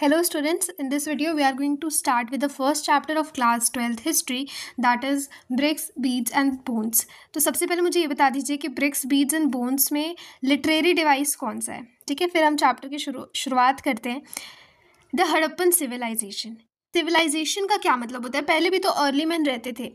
Hello students, in this video we are going to start with the first chapter of class 12th history, that is bricks, beads and bones। तो सबसे पहले मुझे ये बता दीजिए कि bricks, beads and bones में literary device कौन सा है। ठीक है, फिर हम चैप्टर की शुरुआत करते हैं। The Harappan civilisation. सिविलाइजेशन का क्या मतलब होता है? पहले भी तो अर्ली मैन रहते थे,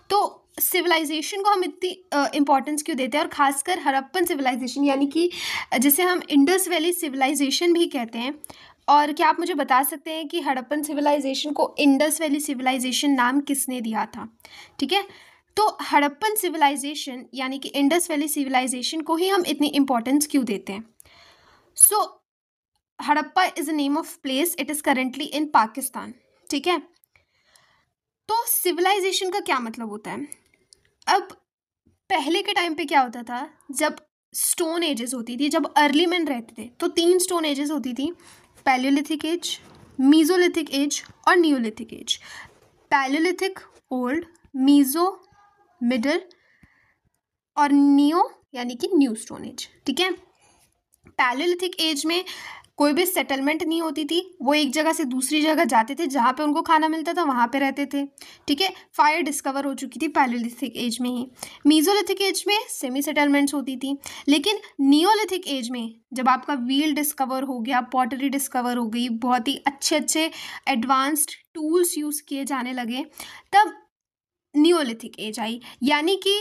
तो सिविलाइजेशन को हम इतनी इम्पोर्टेंस क्यों देते हैं, और ख़ासकर हड़प्पन सिविलाइजेशन यानी कि जिसे हम इंडस वैली सिविलाइजेशन भी कहते हैं। और क्या आप मुझे बता सकते हैं कि हड़प्पन सिविलाइजेशन को इंडस वैली सिविलाइजेशन नाम किसने दिया था? ठीक है, तो हड़प्पन सिविलाइजेशन यानी कि इंडस वैली सिविलाइजेशन को ही हम इतनी इम्पोर्टेंस क्यों देते हैं? So Harappa is a name of place, it is currently in Pakistan. ठीक है, तो सिविलाइजेशन का क्या मतलब होता है? अब पहले के टाइम पे क्या होता था, जब स्टोन एजेस होती थी, जब अर्ली मैन रहते थे, तो 3 स्टोन एजेस होती थी, पैलियोलिथिक एज, मीजोलिथिक एज और neolithic age. Paleolithic old, meso middle और नियो यानी कि न्यू स्टोन एज। ठीक है, पैलियोलिथिक एज में कोई भी सेटलमेंट नहीं होती थी, वो एक जगह से दूसरी जगह जाते थे, जहाँ पे उनको खाना मिलता था वहाँ पे रहते थे। ठीक है, फायर डिस्कवर हो चुकी थी पैलियोलिथिक एज में ही। मीजोलिथिक एज में सेमी सेटलमेंट्स होती थी, लेकिन नियोलिथिक एज में जब आपका व्हील डिस्कवर हो गया, पॉटरी डिस्कवर हो गई, बहुत ही अच्छे अच्छे एडवांस्ड टूल्स यूज़ किए जाने लगे, तब नियोलिथिक एज आई। यानी कि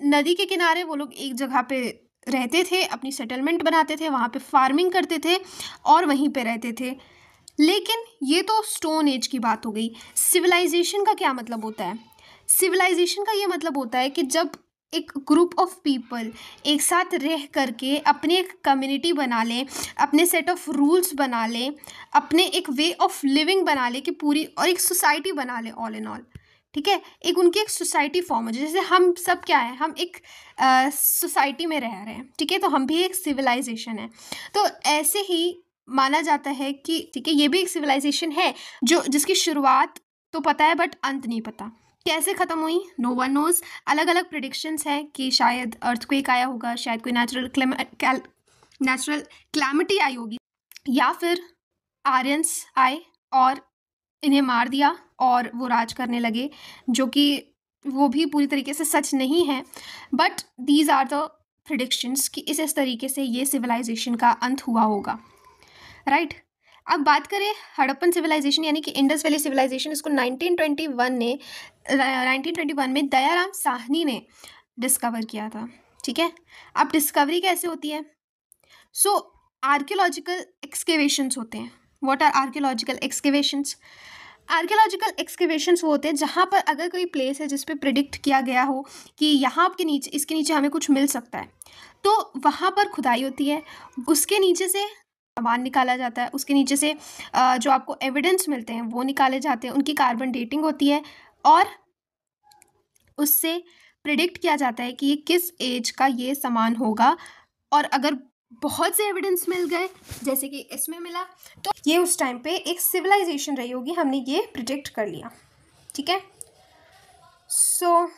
नदी के किनारे वो लोग एक जगह पे रहते थे, अपनी सेटलमेंट बनाते थे, वहाँ पे फार्मिंग करते थे और वहीं पे रहते थे। लेकिन ये तो स्टोन एज की बात हो गई। सिविलाइजेशन का क्या मतलब होता है? सिविलाइजेशन का ये मतलब होता है कि जब एक ग्रुप ऑफ पीपल एक साथ रह करके अपनी एक कम्युनिटी बना लें, अपने सेट ऑफ रूल्स बना लें, अपने एक वे ऑफ लिविंग बना लें कि पूरी, और एक सोसाइटी बना लें ऑल इन ऑल। ठीक है, एक उनकी एक सोसाइटी फॉर्म हो जाए। जैसे हम सब क्या है, हम एक सोसाइटी में रह रहे हैं। ठीक है, तो हम भी एक सिविलाइजेशन है। तो ऐसे ही माना जाता है कि ठीक है, ये भी एक सिविलाइजेशन है जो जिसकी शुरुआत तो पता है बट अंत नहीं पता। कैसे ख़त्म हुई, नो वन नोज। अलग अलग प्रिडिक्शंस हैं कि शायद अर्थक्वेक आया होगा, शायद कोई नेचुरल क्लैमिटी आई होगी, या फिर आर्यंस आए और इन्हें मार दिया और वो राज करने लगे, जो कि वो भी पूरी तरीके से सच नहीं है। But these are the predictions कि इस तरीके से ये सिविलाइजेशन का अंत हुआ होगा। राइट, अब बात करें हड़प्पन सिविलाइजेशन यानी कि इंडस वैली सिविलाइजेशन। इसको 1921 में दयाराम साहनी ने डिस्कवर किया था। ठीक है, अब डिस्कवरी कैसे होती है? सो आर्कियोलॉजिकल एक्सकेवेशंस होते हैं। What are archaeological excavations? Archaeological excavations वो होते हैं जहाँ पर अगर कोई प्लेस है जिस पे प्रिडिक्ट किया गया हो कि यहाँ के नीचे, इसके नीचे हमें कुछ मिल सकता है, तो वहाँ पर खुदाई होती है, उसके नीचे से सामान निकाला जाता है, उसके नीचे से जो आपको एविडेंस मिलते हैं वो निकाले जाते हैं, उनकी कार्बन डेटिंग होती है और उससे प्रिडिक्ट किया जाता है कि ये किस एज का ये सामान होगा। और अगर बहुत से एविडेंस मिल गए जैसे कि इसमें मिला, तो ये उस टाइम पे एक सिविलाइजेशन रही होगी, हमने ये प्रिडिक्ट कर लिया। ठीक है, सो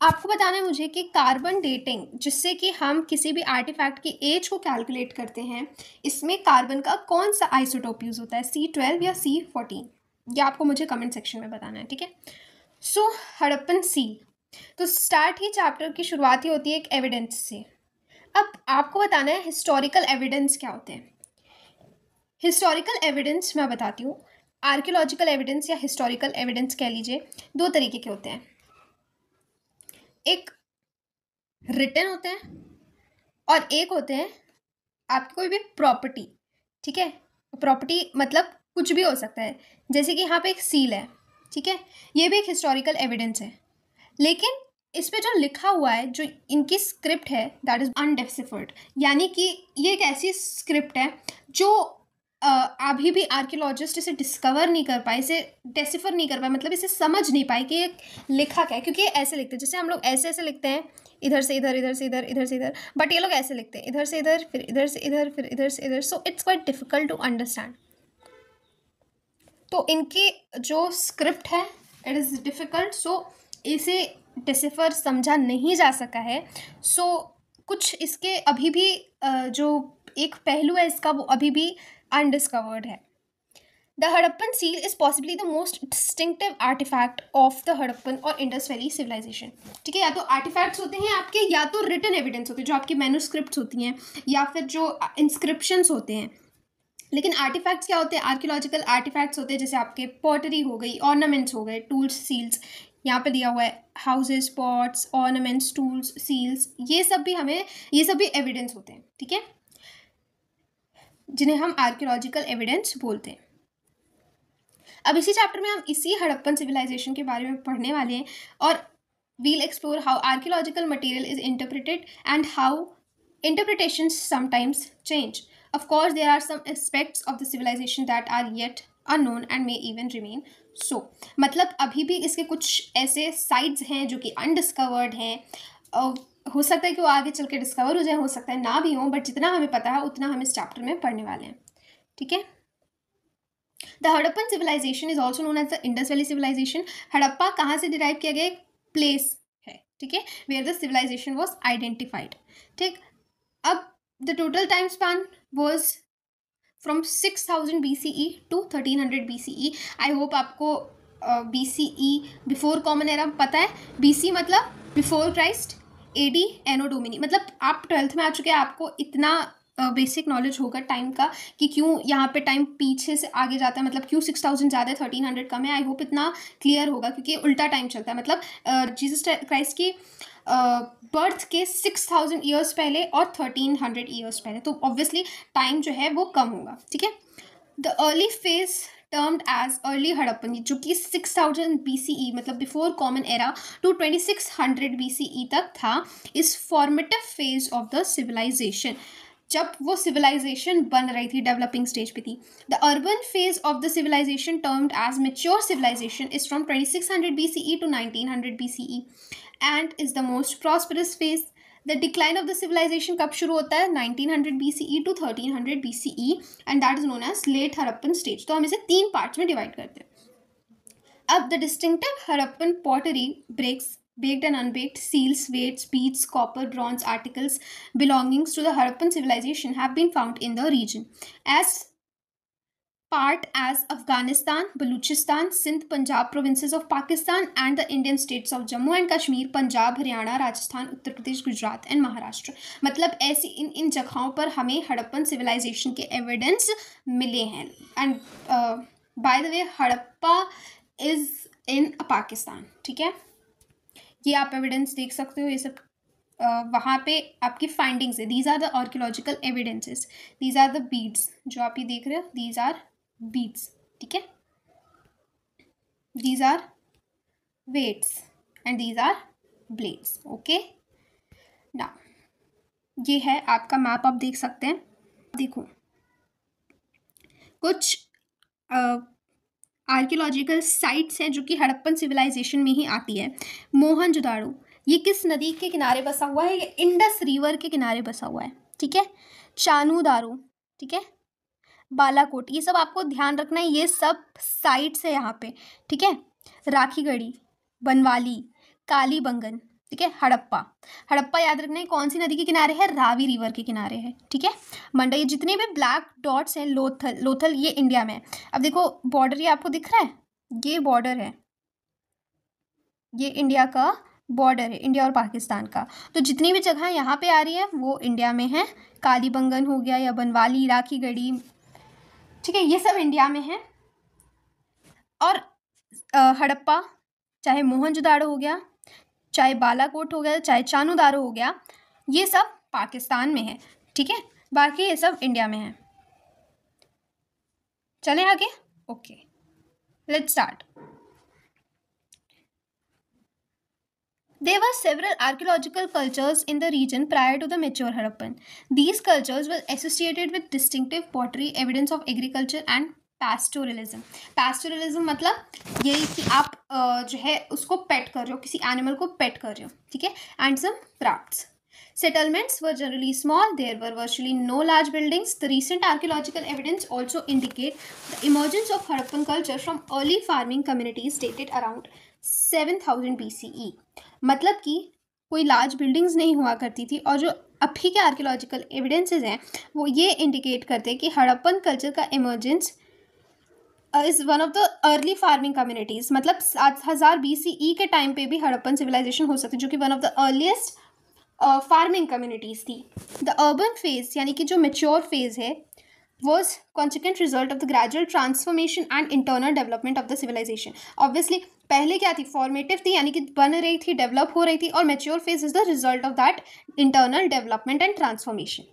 आपको बताना है मुझे कि कार्बन डेटिंग, जिससे कि हम किसी भी आर्टिफैक्ट की एज को कैलकुलेट करते हैं, इसमें कार्बन का कौन सा आइसोटोप यूज़ होता है, C12 या C14? ये आपको मुझे कमेंट सेक्शन में बताना है। ठीक है, सो हड़प्पन सी, तो स्टार्ट ही चैप्टर की शुरुआत ही होती है एक एविडेंस से। अब आपको बताना है हिस्टोरिकल एविडेंस क्या होते हैं। हिस्टोरिकल एविडेंस मैं बताती हूँ। आर्कियोलॉजिकल एविडेंस या हिस्टोरिकल एविडेंस कह लीजिए, 2 तरीके के होते हैं। एक रिटन होते हैं और एक होते हैं आपकी कोई भी प्रॉपर्टी। ठीक है, प्रॉपर्टी मतलब कुछ भी हो सकता है, जैसे कि यहाँ पे एक सील है। ठीक है, ये भी एक हिस्टोरिकल एविडेंस है, लेकिन इस पे जो लिखा हुआ है, जो इनकी स्क्रिप्ट है, दैट इज अनडेसिफर्ड। यानी कि ये एक ऐसी स्क्रिप्ट है जो अभी भी आर्कियोलॉजिस्ट इसे डिस्कवर नहीं कर पाए, इसे डेसिफर नहीं कर पाए, मतलब इसे समझ नहीं पाए कि ये लिखा क्या है। क्योंकि ये ऐसे लिखते हैं, जैसे हम लोग ऐसे ऐसे लिखते हैं, इधर से इधर, इधर से इधर, इधर से इधर, बट ये लोग ऐसे लिखते हैं, इधर से इधर, फिर इधर से इधर, फिर इधर से इधर। So it's quite difficult to understand. तो इनकी जो स्क्रिप्ट है इट इज़ डिफ़िकल्ट, सो इसे डिसिफर समझा नहीं जा सका है। सो कुछ इसके अभी भी जो एक पहलू है इसका वो अभी भी अनडिस्कवर्ड है। The Harappan seal is possibly the most distinctive artifact of the Harappan और इंडस वैली सिविलाइजेशन। ठीक है, या तो आर्टिफैक्ट्स होते हैं आपके, या तो रिटन एविडेंस होते हैं जो आपकी मैन्युस्क्रिप्ट्स होती हैं, या फिर जो इंस्क्रिप्शंस होते हैं। लेकिन आर्टिफैक्ट्स क्या होते हैं? आर्कियोलॉजिकल आर्टिफैक्ट्स होते हैं, जैसे आपके पॉटरी हो गई, ऑर्नामेंट्स हो गए, टूल्स, सील्स, यहाँ पे दिया हुआ है houses, pots, ornaments, tools, seals, ये सब भी एविडेंस होते हैं। ठीक है, जिन्हें हम आर्कियोलॉजिकल एविडेंस बोलते हैं। अब इसी चैप्टर में हम इसी हड़प्पन सिविलाइजेशन के बारे में पढ़ने वाले हैं, और we'll explore how archaeological material is interpreted and how interpretations sometimes change. Of course, there are some aspects of the civilization that are yet unknown and may even remain so. मतलब अभी भी इसके कुछ ऐसे साइड्स हैं जो कि undiscovered हैं, हो सकता है कि वो आगे चल के डिस्कवर हो जाए, हो सकता है ना भी हो, बट जितना हमें पता है उतना हम इस चैप्टर में पढ़ने वाले हैं। ठीक है, the Harappan civilization is also known as the Indus valley civilization. Harappa कहाँ से डिराइव किया गया? एक प्लेस है, ठीक है, where the civilization was identified. ठीक, अब the total time span was from 6000 BCE to 1300 BCE। I hope आपको BCE बिफोर कॉमन एरा पता है। BC मतलब before Christ, AD anno domini. मतलब आप 12th में आ चुके हैं, आपको इतना बेसिक नॉलेज होगा टाइम का कि क्यों यहाँ पे टाइम पीछे से आगे जाता है, मतलब क्यों 6000 ज़्यादा है 1300 कम है। आई होप इतना क्लियर होगा, क्योंकि उल्टा टाइम चलता है। मतलब जीसस क्राइस्ट की बर्थ के 6000 ईयर्स पहले और 1300 ईयर्स पहले, तो ऑब्वियसली टाइम जो है वो कम होगा। ठीक है, the early phase termed as early Harappan, जो कि 6000 BCE मतलब बिफोर कॉमन एरा टू 2600 BCE तक था, is formative phase of the civilization, जब वो सिविलाइजेशन बन रही थी, डेवलपिंग स्टेज पे थी। The urban phase of the civilization termed as mature civilization is from 2600 BCE to 1900 BCE and is the most prosperous phase. The decline of the civilization कब शुरू होता है? 1900 BCE to 1300 BCE and that is known as late Harappan stage. तो हम इसे 3 parts में divide करते हैं। अब the distinctive Harappan pottery bricks, baked and unbaked, seals, weights, beads, copper, bronze articles belonging to the Harappan civilization have been found in the region as part as Afghanistan, Baluchistan, Sindh, Punjab provinces of Pakistan and the Indian states of Jammu and Kashmir, Punjab, Haryana, Rajasthan, Uttar Pradesh, Gujarat and Maharashtra। मतलब ऐसी इन जगहों पर हमें Harappan civilisation के evidence मिले हैं। And by the way Harappa is in Pakistan. ठीक है, ये आप एविडेंस देख सकते हो, ये सब वहाँ पे आपकी फाइंडिंग्स है। These are the archaeological evidences, these are the beads जो आप ये देख रहे हो, दीज आर बीड्स। ठीक है, these are weights and these are blades. Okay, ना ये है आपका मैप, आप देख सकते हैं। देखो कुछ आर्कियोलॉजिकल साइट्स हैं जो कि हड़प्पन सिविलाइजेशन में ही आती है। मोहनजोदाड़ो, ये किस नदी के किनारे बसा हुआ है? ये इंडस रिवर के किनारे बसा हुआ है। ठीक है, चानूदारो, ठीक है, बालाकोट, ये सब आपको ध्यान रखना है, ये सब साइट्स है यहाँ पे। ठीक है, राखीगढ़ी, बनवाली, कालीबंगन, ठीक है, हड़प्पा। हड़प्पा याद रखना है कौन सी नदी के किनारे है? रावी रिवर के किनारे है। ठीक है, मंडई, जितने भी ब्लैक डॉट्स हैं, लोथल ये इंडिया में है। अब देखो बॉर्डर ये आपको दिख रहा है, ये बॉर्डर है, ये इंडिया का बॉर्डर है, इंडिया और पाकिस्तान का। तो जितनी भी जगह यहाँ पे आ रही है वो इंडिया में है। कालीबंगन हो गया या बनवाली, राखीगढ़ी, ठीक है, ये सब इंडिया में है। और हड़प्पा, चाहे मोहनजोदाड़ो हो गया, चाहे बालाकोट हो गया, चाहे चानूदारो हो गया, ये सब पाकिस्तान में है। ठीक है, बाकी ये सब इंडिया में है। चलें आगे। Okay, let's start. There were several archaeological cultures in the region prior to the mature Harappan. These cultures were associated with distinctive pottery, evidence of agriculture and pastoralism. Pastoralism मतलब यही कि आप जो है उसको पेट कर रहे हो, किसी एनिमल को पेट कर रहे हो। ठीक है, and some crafts. Settlements were generally small. There were virtually no large buildings. The recent archaeological evidence also indicate the emergence of Harappan culture from early farming communities dated around 7000 BCE। मतलब कि कोई large buildings नहीं हुआ करती थी, और जो अभी के आर्कियोलॉजिकल एविडेंसेस हैं वो ये इंडिकेट करते हैं कि हड़प्पन कल्चर का emergence is one of the early farming communities, मतलब 7000 BCE के टाइम पे भी हड़प्पन सिविलाइजेशन हो सकती है, जो कि one of the earliest farming communities थी. द अर्बन फेज यानी कि जो मेच्योर फेज है was consequent result of the gradual transformation and internal development of the civilization. Obviously पहले क्या थी, फॉर्मेटिव थी यानी कि बन रही थी, डेवलप हो रही थी, और mature phase is the result of that internal development and transformation.